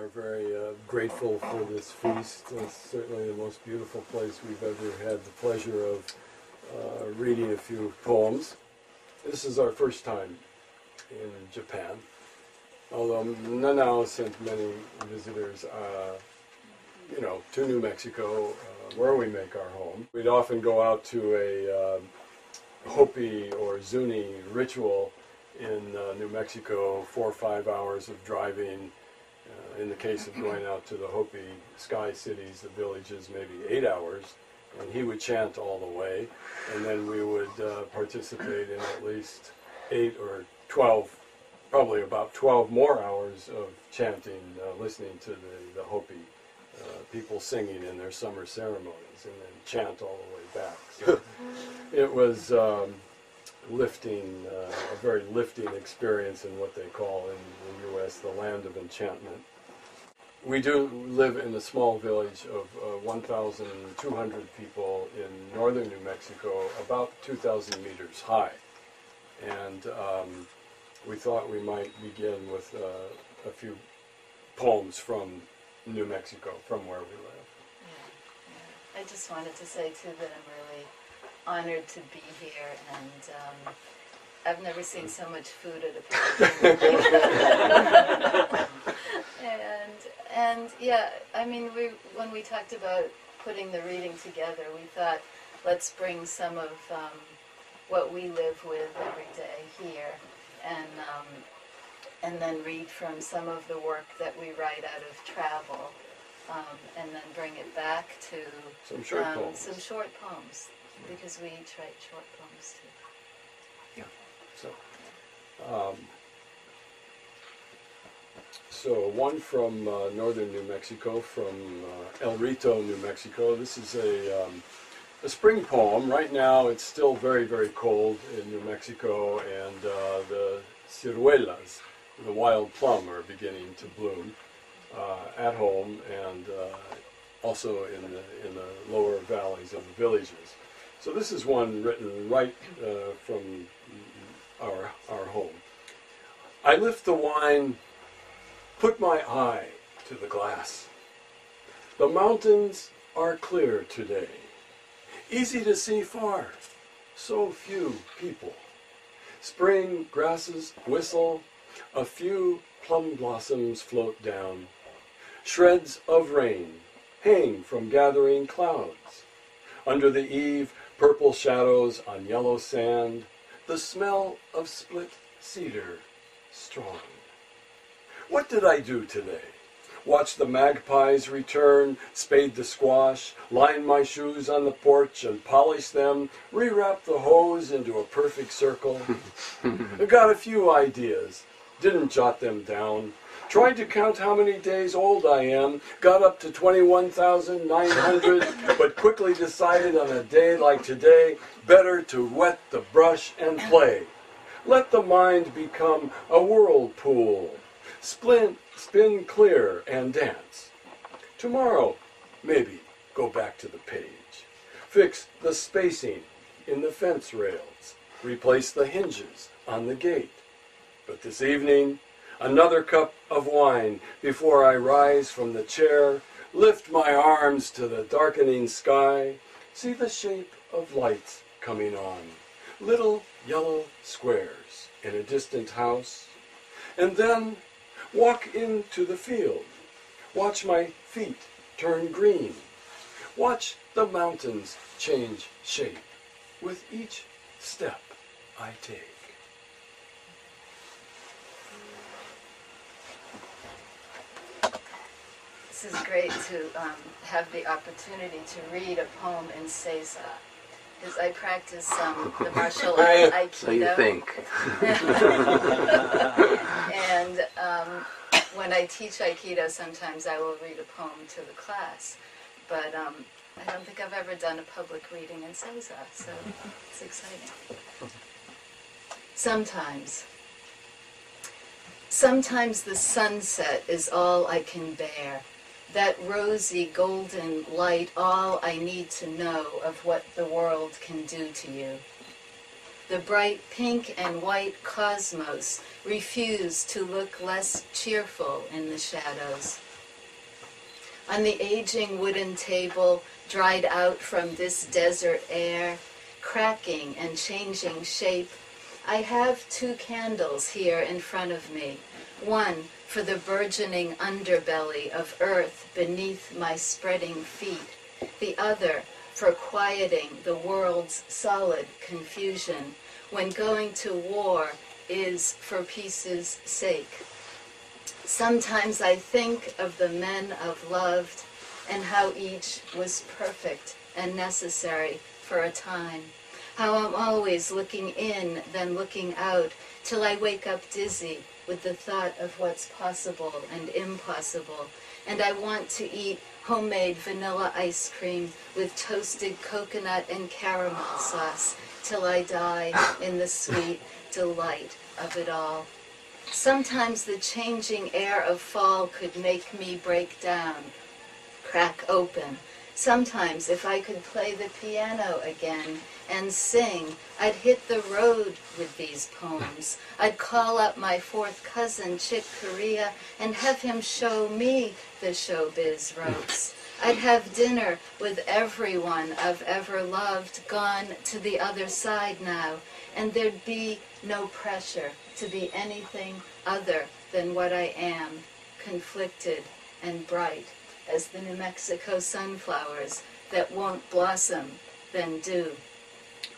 are very grateful for this feast. It's certainly the most beautiful place we've ever had the pleasure of reading a few poems. This is our first time in Japan, although Nanao sent many visitors to New Mexico, where we make our home. We'd often go out to a Hopi or Zuni ritual in New Mexico, 4 or 5 hours of driving. In the case of going out to the Hopi sky cities, the villages, maybe 8 hours, and he would chant all the way, and then we would participate in at least 8 or 12, probably about 12 more hours of chanting, listening to the Hopi people singing in their summer ceremonies, and then chant all the way back. So it was lifting, a very lifting experience in what they call in the U.S. the land of enchantment. We do live in a small village of 1,200 people in northern New Mexico, about 2,000 meters high. And we thought we might begin with a few poems from New Mexico, from where we live. Yeah. I just wanted to say, too, that I'm really honored to be here, and I've never seen so much food at a picnic. And yeah, I mean, when we talked about putting the reading together, we thought, let's bring some of what we live with every day here, and then read from some of the work that we write out of travel, and then bring it back to some short poems. Some short poems, because we each write short poems too. Yeah. So one from northern New Mexico, from El Rito, New Mexico. This is a spring poem. Right now it's still very, very cold in New Mexico, and the ciruelas, the wild plum, are beginning to bloom at home and also in the lower valleys of the villages. So this is one written right from our home. I lift the wine, put my eye to the glass. The mountains are clear today, easy to see far, so few people. Spring grasses whistle, a few plum blossoms float down. Shreds of rain hang from gathering clouds. Under the eave, purple shadows on yellow sand, the smell of split cedar strong. What did I do today? Watch the magpies return, spade the squash, line my shoes on the porch and polish them, rewrap the hose into a perfect circle. I got a few ideas, didn't jot them down. Tried to count how many days old I am, got up to 21,900, but quickly decided on a day like today, better to wet the brush and play. Let the mind become a whirlpool. Spin clear and dance. Tomorrow, maybe, go back to the page. Fix the spacing in the fence rails. Replace the hinges on the gate. But this evening, another cup of wine before I rise from the chair, lift my arms to the darkening sky, see the shape of lights coming on, little yellow squares in a distant house, and then walk into the field, watch my feet turn green, watch the mountains change shape with each step I take. This is great to have the opportunity to read a poem in Seiza, because I practice the martial art Aikido. So you think. And when I teach Aikido, sometimes I will read a poem to the class, but I don't think I've ever done a public reading in Seiza, so it's exciting. Sometimes the sunset is all I can bear, that rosy golden light, all I need to know of what the world can do to you. The bright pink and white cosmos refuse to look less cheerful in the shadows. On the aging wooden table, dried out from this desert air, cracking and changing shape, I have 2 candles here in front of me. One for the burgeoning underbelly of earth beneath my spreading feet. The other for quieting the world's solid confusion when going to war is for peace's sake. Sometimes I think of the men I've loved and how each was perfect and necessary for a time. How I'm always looking in, then looking out, till I wake up dizzy with the thought of what's possible and impossible. And I want to eat homemade vanilla ice cream with toasted coconut and caramel sauce till I die in the sweet delight of it all. Sometimes the changing air of fall could make me break down, crack open. Sometimes if I could play the piano again and sing, I'd hit the road with these poems. I'd call up my 4th cousin, Chick Corea, and have him show me the showbiz ropes. I'd have dinner with everyone I've ever loved, gone to the other side now, and there'd be no pressure to be anything other than what I am, conflicted and bright as the New Mexico sunflowers that won't blossom, then do,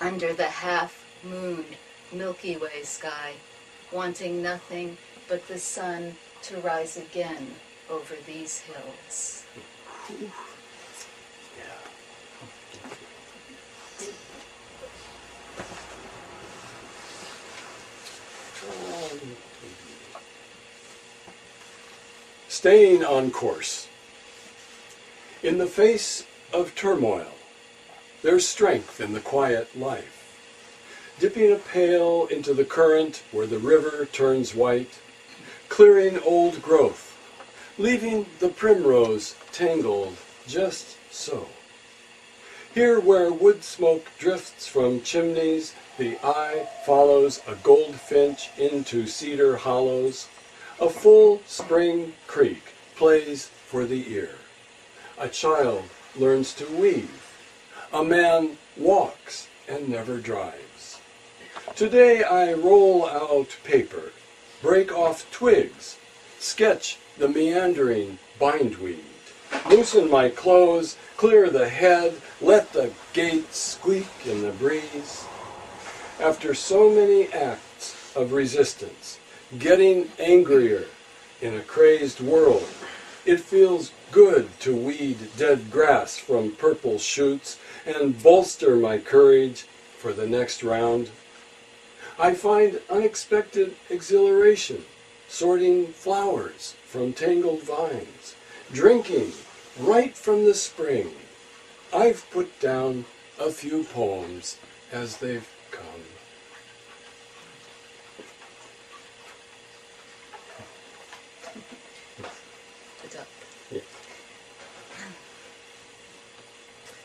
under the half-mooned Milky Way sky, wanting nothing but the sun to rise again over these hills. Staying on course. In the face of turmoil, there's strength in the quiet life. Dipping a pail into the current where the river turns white, clearing old growth, leaving the primrose tangled just so. Here where wood smoke drifts from chimneys, the eye follows a goldfinch into cedar hollows. A full spring creek plays for the ear. A child learns to weave. A man walks and never drives. Today I roll out paper, break off twigs, sketch the meandering bindweed, loosen my clothes, clear the head, let the gate squeak in the breeze. After so many acts of resistance, getting angrier in a crazed world, it feels good to weed dead grass from purple shoots and bolster my courage for the next round. I find unexpected exhilaration sorting flowers from tangled vines, drinking right from the spring. I've put down a few poems as they've come.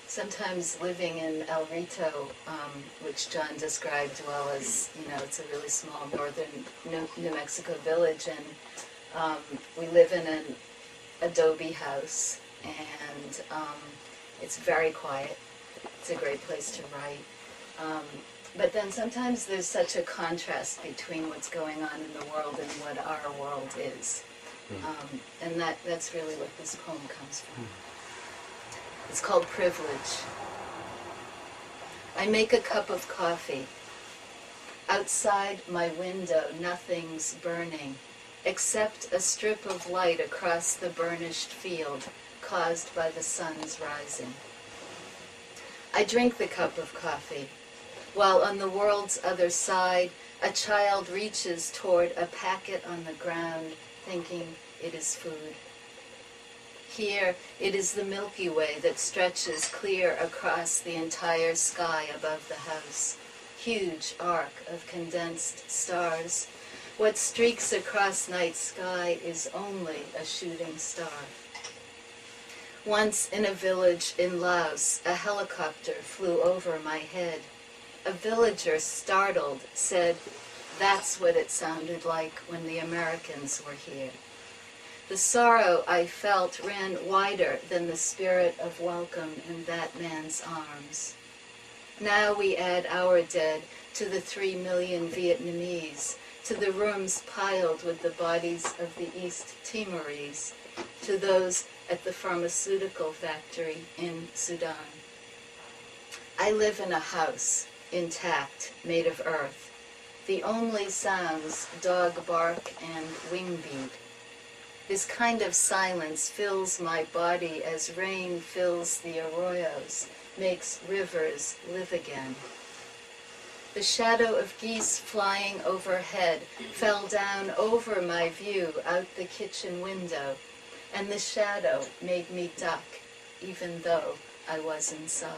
Sometimes living in El Rito, which John described well as, it's a really small northern New Mexico village, and we live in an adobe house, and it's very quiet. It's a great place to write. But then sometimes there's such a contrast between what's going on in the world and what our world is. And that's really what this poem comes from. It's called Privilege. I make a cup of coffee. Outside my window, nothing's burning, except a strip of light across the burnished field caused by the sun's rising. I drink the cup of coffee, while on the world's other side, a child reaches toward a packet on the ground, thinking it is food. Here, it is the Milky Way that stretches clear across the entire sky above the house. Huge arc of condensed stars. What streaks across night sky is only a shooting star. Once in a village in Laos, a helicopter flew over my head. A villager, startled, said, "That's what it sounded like when the Americans were here." The sorrow I felt ran wider than the spirit of welcome in that man's arms. Now we add our dead to the 3 million Vietnamese, to the rooms piled with the bodies of the East Timorese, to those at the pharmaceutical factory in Sudan. I live in a house, intact, made of earth. The only sounds, dog bark and wing beat. This kind of silence fills my body as rain fills the arroyos, makes rivers live again. The shadow of geese flying overhead fell down over my view out the kitchen window, and the shadow made me duck, even though I was inside.